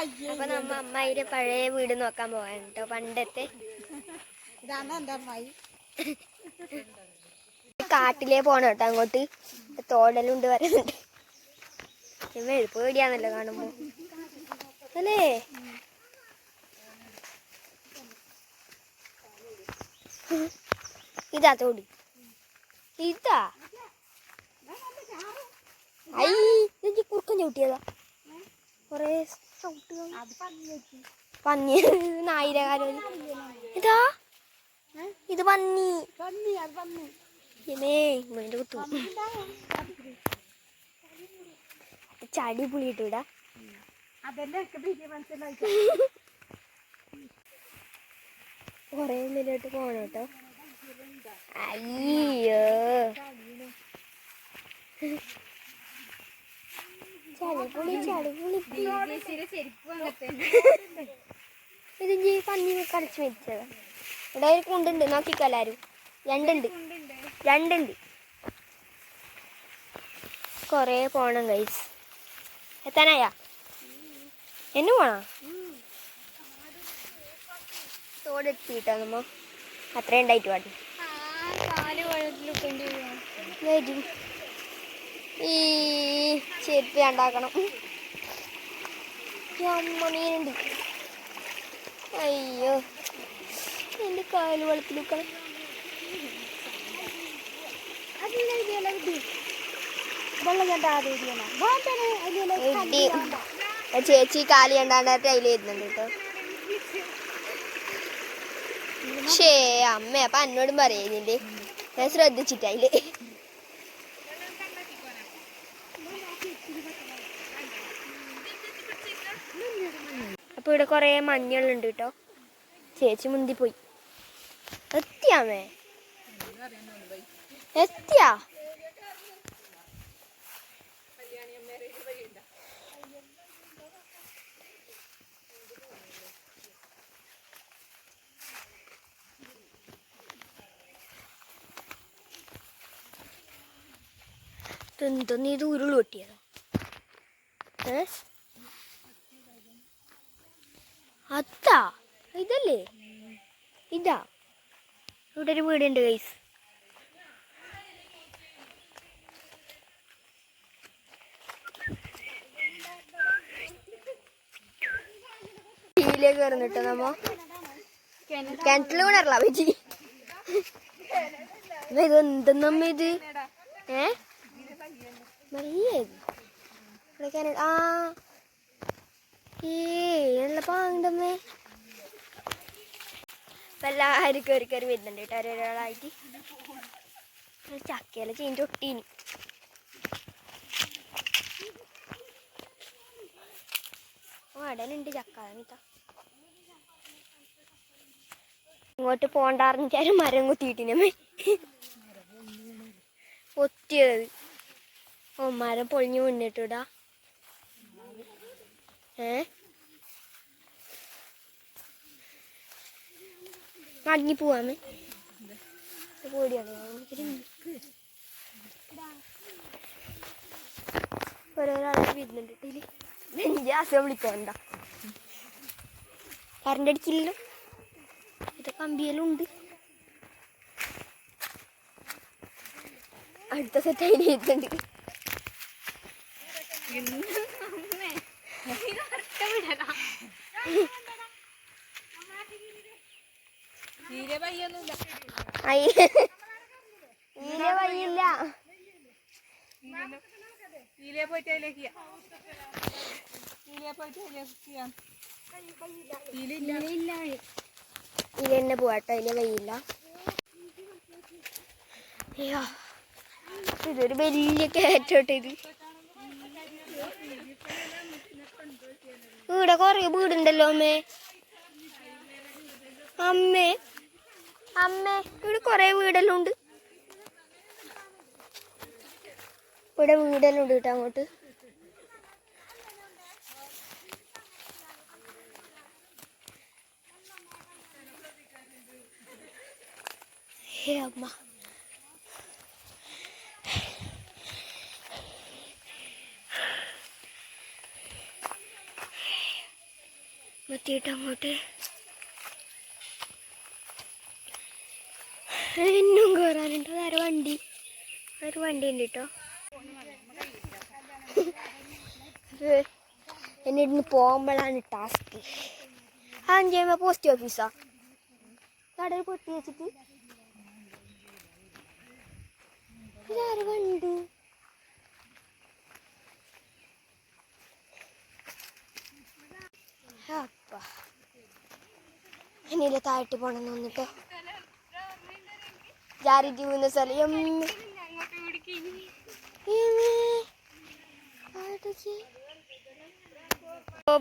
അപ്പൊ നമ്മ അമ്മായിന്റെ പഴയ വീട് നോക്കാൻ പോവാൻ കേട്ടോ, പണ്ടത്തെ. ഇതാണ് എന്റെ അമ്മായി. കാട്ടിലേ പോണം കേട്ടോ, അങ്ങോട്ട് തോടലുണ്ട് വരുന്നുണ്ട്. പേടിയാന്നല്ലോ കാണുമ്പോ അല്ലേ. ഇതാ തോടി, ഇതാ കുറുക്കൻ ചവിട്ടിയതാ. കൊറേ പന്നി, നായിരകാലം. ഇതാ ഇത് പന്നി. കുത്തു ചടി പുളിയിട്ടൂടാ. കൊറേ ഉള്ളിലോട്ട് പോണം കേട്ടോ. അയ്യോ ചളിപുളി ഇത് പന്നി കളിച്ച് മേടിച്ചതാ. ഇവിടെ ഒരു കുണ്ടുണ്ട്, നോക്കിക്കല്ലാരും. രണ്ടുണ്ട്. കൊറേ പോണം ഗൈസ്. എത്താനായ എന്നു പോണ തോടെത്തിട്ടോ നമ്മ. അത്ര ഉണ്ടായിട്ട് പാടി ഈ ചെരുപ്പ് ഉണ്ടാക്കണം. അമ്മ മീനുണ്ട്. അയ്യോ എന്റെ കാല് വെള്ളത്തിലൂക്കണം. ചേച്ചി കാലി ഉണ്ടായിട്ട് അതിൽ വരുന്നുണ്ട് കേട്ടോ. ഷേ അമ്മ അപ്പൊ എന്നോടും പറയുന്നുണ്ട്, ഞാൻ ശ്രദ്ധിച്ചിട്ടതില്. അപ്പൊ ഇവിടെ കൊറേ മഞ്ഞളുണ്ട് കേട്ടോ. ചേച്ചി മുന്തിപ്പോയി. എത്തിയാമേ എത്തിയാ. എന്തൊന്നും ഇത് ഉരുൾ പൊട്ടിയതോ? അതാ ഇതല്ലേ, ഇതാ. ഇവിടെ ഒരു വീടുണ്ട് ഗൈസ്. ിലേക്ക് കയറുന്നിട്ടോ നമ്മ. കിണറ്റിൽ വീണറല്ല വെച്ചി. ഇതെന്തെന്നമ്മ ഇത്? ആ നല്ല പാണ്ടമ്മേ. ഇപ്പം എല്ലാവരും കയറി വരുന്നുണ്ട് കേട്ടോ, ഒരാളായിട്ട്. ചക്കയെല്ലാം ചീൻ്റെ ഒട്ടീനി. അടലുണ്ട് ചക്ക. ഇങ്ങോട്ട് പോണ്ടാറിഞ്ഞാലും മരം കുത്തിയിട്ടിനമ്മേ ഒത്തിയത്. ഓ മരം പൊളിഞ്ഞു മുന്നിട്ടിടാ. മടങ്ങി പോവാമേ. പേടിയാണ്. ഓരോരാളെ വരുന്നുണ്ട് ഇതില്. ഗ്യാസ് വിളിക്കണ്ട. കറണ്ട് അടിച്ചില്ലല്ലോ. ഇത് കമ്പിയെല്ലാം ഉണ്ട്. അടുത്ത സെറ്റ് അതിന് എത്തുന്നുണ്ട്. ഇലെന്നെ പോവാട്ടോ, അതിലെ വയ്യില്ല. അയ്യോ ഇതൊരു വലിയ കയറ്റോട്ടെ. ഇത് ഇവിടെ കൊറേ വീടുണ്ടല്ലോ അമ്മേ. അമ്മേ ഇവിടെ കൊറേ വീടെല്ലാം ഉണ്ട്. ഇവിടെ വീടെല്ലാം ഉണ്ട് കേട്ടോ അങ്ങോട്ട്. ഹേ അമ്മ, എത്തിയിട്ട് അങ്ങോട്ട് ഇന്നും കയറാനുണ്ട്. അതൊരു വണ്ടി ഉണ്ട് കേട്ടോ. എന്നെ ഇന്ന് പോകുമ്പോഴാണ് ടാസ്ക്. ചെയ്യുമ്പോൾ പോസ്റ്റ് ഓഫീസാ കടയിൽ പൊട്ടി വെച്ചിട്ട് ഇതാര് കണ്ടു. അപ്പ ഇനിയില്ല താഴ്ത്തി പോണെന്ന് വന്നിട്ടോ. ജാരിറ്റി വീഴുന്ന സ്ഥലം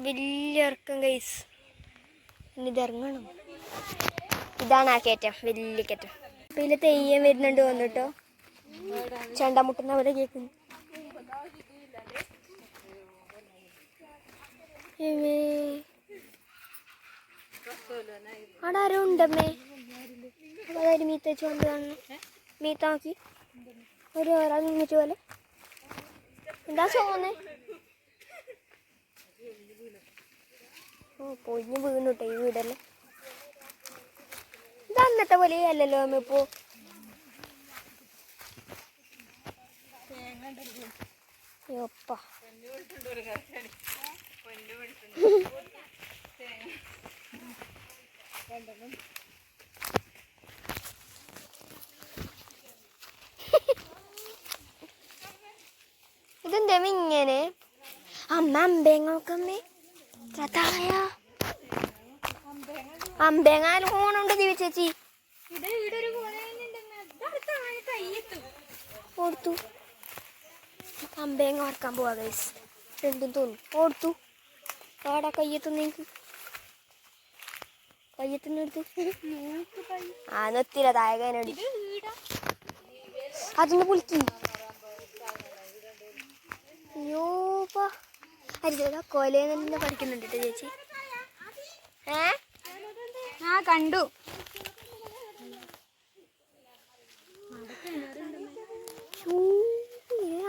വലിയ ഇറക്കം കൈസ്. ഇനി ഇറങ്ങണം. ഇതാണ് ആ കയറ്റം, വലിയ കയറ്റം. അപ്പൊ ഇതിൽ തെയ്യം വരുന്നുണ്ട് വന്നിട്ടോ. ചെണ്ടമുട്ടുന്ന പോലെ കേൾക്കുന്നു. അവിടെ ആരോ ഉണ്ടമ്മേ. അതായത് മീത്ത വെച്ച് കൊണ്ട് കാണുന്നു. മീത്ത നോക്കി ഒരു ഒരാൾ നിന്നിട്ട് പോലെ എന്താ തോന്നേ. ഓ പൊഴിഞ്ഞ് വീണുട്ടെ ഈ വീടല്ലേ. ഇത് അന്നത്തെ പോലെ അല്ലല്ലോ അമ്മ ഇപ്പോ. ഒപ്പ ഇതെന്താ ഇങ്ങനെ അമ്മ അമ്പേങ്ങോക്കമ്മേ തായ അമ്പേങ്ങാൽ ഫോണുണ്ട് ദിവ ചേച്ചി ഓർത്തു. അമ്പേങ്ങ വറക്കാൻ പോവാ ഗൈസ്. രണ്ടും തോന്നി ഓർത്തു. ആടാ കയ്യെത്തുന്ന എനിക്ക് കയ്യെത്തുന്നെടുത്ത് ആ നെത്തില്ല തായകനോട് അതൊന്ന് പുളിക്കി. അയ്യോപ്പാ അരിച്ചോടാ കൊലയിൽ തന്നെ പഠിക്കുന്നുണ്ട് കേട്ടോ ചേച്ചി. ആ കണ്ടു.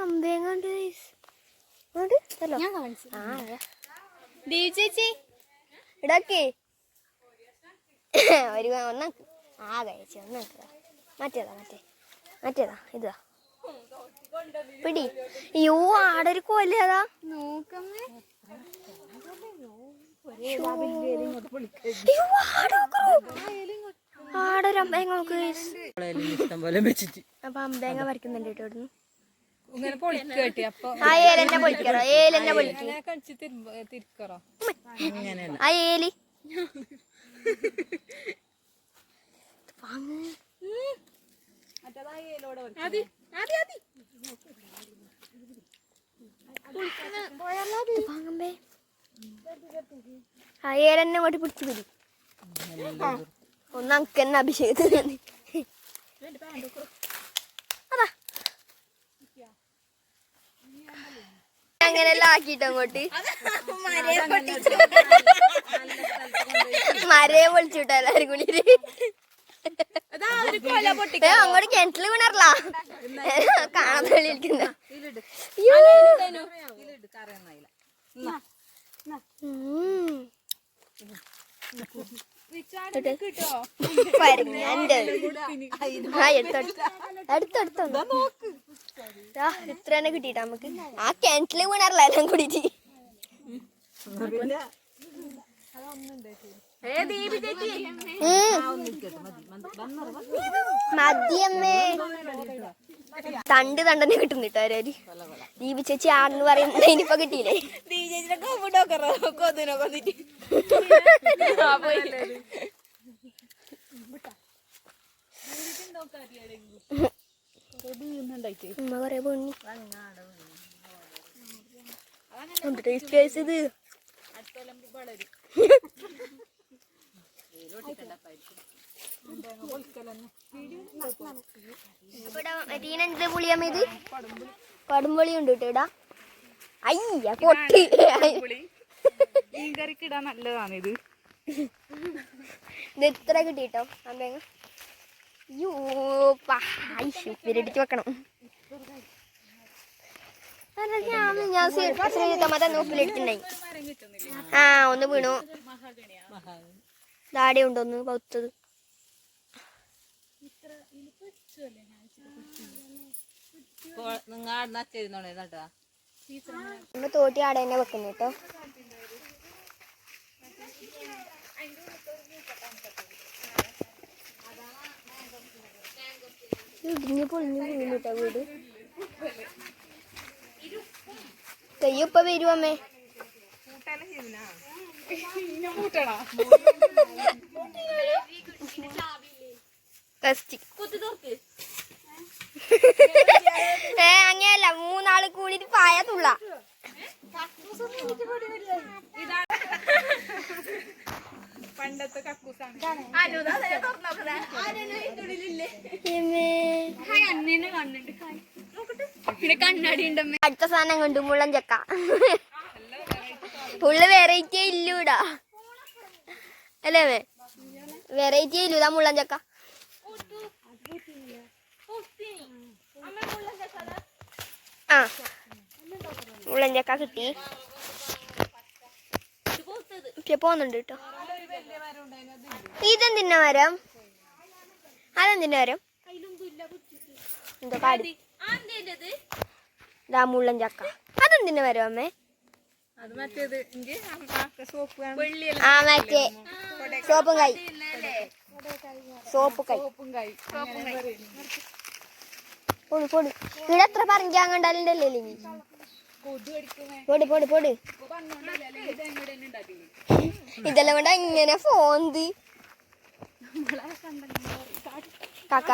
അമ്പേങ്ങാണ്ട് ചേച്ചി ഇടാക്കി ഒരു ഒന്നാക്ക് ആ കഴിച്ച ഒന്നാക്കുക. മറ്റേതാ ഇതാ പിടി. അയ്യോ ആടൊരു കൊല്ലതാ നോക്കമ്മേ. ആടൊരു അമ്പേങ്ങ നോക്ക്. അപ്പൊ അമ്പേങ്ങ പറിക്കുന്നുണ്ട് കേട്ടോ ഇവിടുന്ന്. ആ ഏലെന്നെ പൊളിക്കറോ ഏലെന്നെ പൊളിക്കും. ആ ഏലി ആ ഏലെന്നെ അങ്ങോട്ട് പിടിച്ചു പിടി. ഒന്ന് അനക്ക് തന്നെ അഭിഷേകത്തിന് അതാ അങ്ങനെല്ലാം ആക്കിട്ടോ അങ്ങോട്ട് മരയെ പൊളിച്ചുട്ടോ എല്ലാരും കൂടി. അങ്ങോട്ട് കിണറ്റില് വീണറില്ല കാണാൻ വെളിയിരിക്കുന്ന. ഇത്ര തന്നെ കിട്ടിട്ടാ നമുക്ക്. ആ കിണറ്റില് വീണറില്ല എല്ലാം കൂടിട്ട്. മതിയമ്മേ തണ്ടന്നെ കിട്ടുന്നിട്ടോ ആര്. ദീപി ചേച്ചി ആണെന്ന് പറയുന്നത് ഇനിയിപ്പൊ കിട്ടിയില്ലേ. ഉമ്മ കൊറേ പൊണ്ണി ഇത് ടീനെന്ത് പുളിയമ്മ ഇത് കടുംപുളി ഉണ്ട് കേട്ടോ ഇടാ. അയ്യ പൊട്ടി. മീൻകറിക്കിടാൻ നല്ലതാണ് ഇത്. ഇത് ഇത്ര കിട്ടിട്ടോ അമ്പേങ്ങ. ഉപ്പിലിടിച്ച് വെക്കണം. ഞാൻ ഉപ്പിലിടിച്ചിട്ടുണ്ടായി. ആ ഒന്ന് വീണു. ദാടി ഉണ്ടോന്ന് പൗത്തത്. നമ്മ തോട്ടി ആടെ തന്നെ വെക്കുന്നു കേട്ടോ. ഇടിഞ്ഞ് പൊളിഞ്ഞ് വീണിട്ടോ വീട്. തെയ്യപ്പ വരുമോ അമ്മേ? അങ്ങനെയല്ല, 3 ആള് കൂടിയിട്ട് പായത്തുള്ള പണ്ടത്തെ കക്കൂസാണ്. പിന്നെ കണ്ണാടി ഉണ്ടമ്മ. അടുത്ത സാധനം കണ്ടു, മുള്ളൻ ചക്ക. ഫുള്ള് വെറൈറ്റി ഇല്ലൂടാ അല്ലേ മേ? വെറൈറ്റി ഇല്ലൂതാ മുള്ളൻ ചക്ക. ആ മുള്ളൻ ചക്ക കിട്ടി. പോന്നുണ്ട് കേട്ടോ. ഇതെന്തിന്ന മരം? അതെന്തിന്റെ മരം? എന്താ പാടി? ഇതാ മുള്ളൻ ചക്ക. അതെന്തിന്റെ മരം അമ്മേ? അത് മറ്റേത് സോപ്പ്. ആ മറ്റേ സോപ്പും കൈ. സോപ്പ് കൈ. പൊടി പൊടി. ഇവിടെ എത്ര പറഞ്ഞാൻ കണ്ടാലുണ്ടല്ലേ ഇനി. പൊടി പൊടി പൊടി. ഇതെല്ലാം കൊണ്ട് ഇങ്ങനെ ഫോന്തി കാക്ക.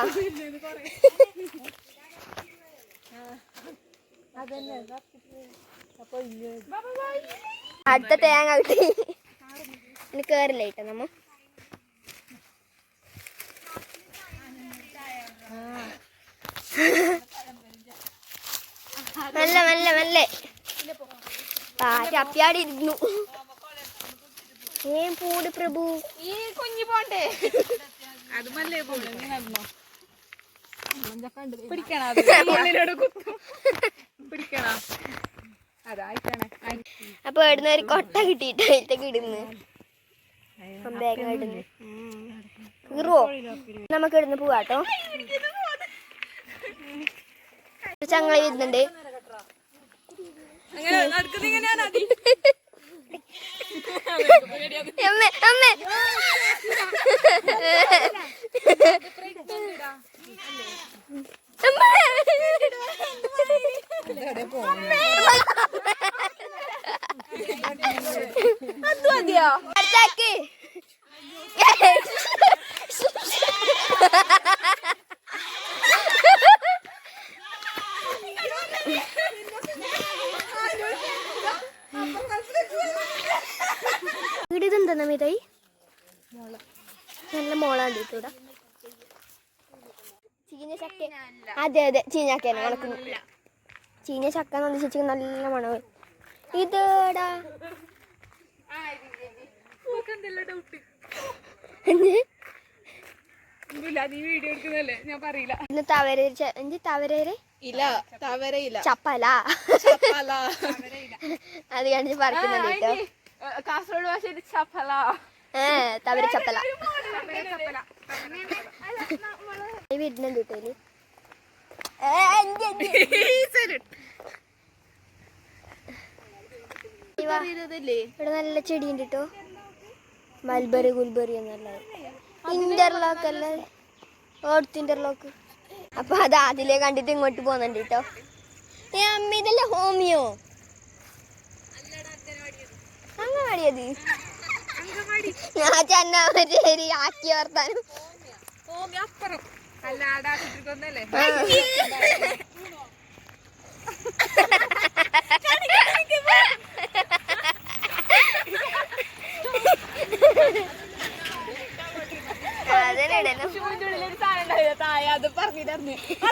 അടുത്ത തേങ്ങ കിട്ടി. ഇനി കേറില്ല കേട്ടോ നമ്മ. മെല്ലെ മെല്ലെ മെല്ലെ. ചപ്പിയാടി ഇരുന്നു. പൂടി പ്രഭു. ഈ കുഞ്ഞി പോണ്ടേ? അത് മല്ലേ നടന്നോ. പിടിക്കണോ? പിടിക്കണോ? അതായിട്ടാണ്. അപ്പൊ ഇവിടുന്ന് ഒരു കൊട്ട കിട്ടിയിട്ട് അതിലത്തേക്ക് ഇടുന്നു. തേങ്ങ ഇടുന്നു. കീറുവോ? നമുക്ക് ഇടുന്ന് പോവാട്ടോ. ചങ്ങളി വരുന്നുണ്ട്. അമ്മേ അമ്മേ അത് മതിയോ? അടുത്താക്ക്. ഇതെന്താ നമ്മിതായി? നല്ല മോളാണ്ട് ഇട്ടൂടാ. ചീഞ്ഞ ചക്ക. അതെ അതെ ചീഞ്ഞാക്കാണ് മണക്കുന്നു. ചീഞ്ഞ ചക്ക എന്ന് ചേച്ചി നല്ല മണം. ഇതേടാ ഇന്ന് തവരേരെ ചപ്പല അത് കണ്ടിട്ട് പറിക്കുന്നുണ്ട് കേട്ടോ. കാസർഗോഡ് ഭാഷയിൽ ചപ്പല. തവര ചപ്പല വരുന്നുണ്ട് കേട്ടോ. ഇവിടെ നല്ല ചെടി ഉണ്ട് കേട്ടോ. മൽബറി ഗുൽബറി എന്നല്ല ഇന്റർലോക്ക് അല്ലേ, ഓർത്ത് ഇന്റർലോക്ക്. അപ്പൊ അത് അതിലേ കണ്ടിട്ട് ഇങ്ങോട്ട് പോകുന്നുണ്ട് കേട്ടോ. അമ്മ ഇതല്ലേ ഹോമിയോ? അംഗൻവാടിയത് ഞാൻ ചെന്നാമറ്റേരി ആക്കി വർത്താനും.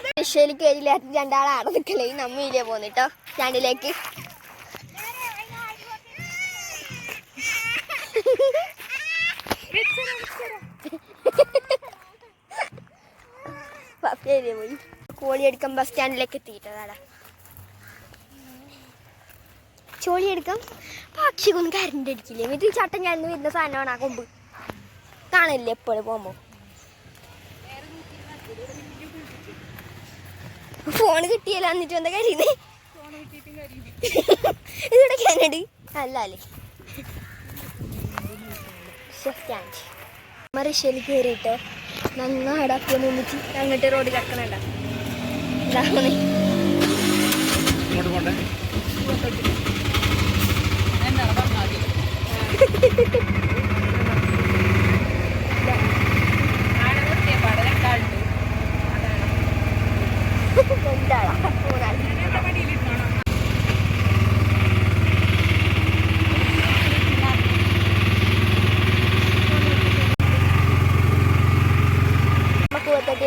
സ്പെഷ്യലിക്ക് വരില്ലാത്ത 2 ആളെ ആടെ നിൽക്കലേ. നമ്മയിലേ പോന്നിട്ടോ സ്റ്റാൻഡിലേക്ക്. പോയി കോഴിയടിക്കാൻ ബസ് സ്റ്റാൻഡിലേക്ക് എത്തിയിട്ടതാടാ. ചോളി എടുക്കാം. പക്ഷിക്കൊന്നും കരണ്ട് അടിക്കില്ലേ. ഇത് ചട്ടൻ ഞാൻ വരുന്ന സാധനമാണ് ആ കൊമ്പ്. കാണില്ലേ എപ്പോഴും പോകുമ്പോൾ. ഫോണ് കിട്ടിയല്ല എന്നിട്ട് എന്താ കരീന്നേ? ഇതിവിടെ കാനഡ അല്ല അല്ലേ. മറിശ്ശേരി കയറിയിട്ടോ നന്നാടപ്പിയ മുമ്പിച്ച് അങ്ങോട്ട് റോഡ് കിടക്കണണ്ട.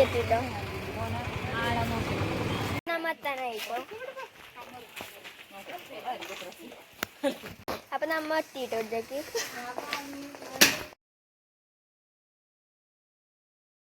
എത്തിട്ടോ നമ്മത്താനായിട്ടോ. അപ്പൊ നമ്മ എത്തിട്ടോ ഇവിടേക്ക്.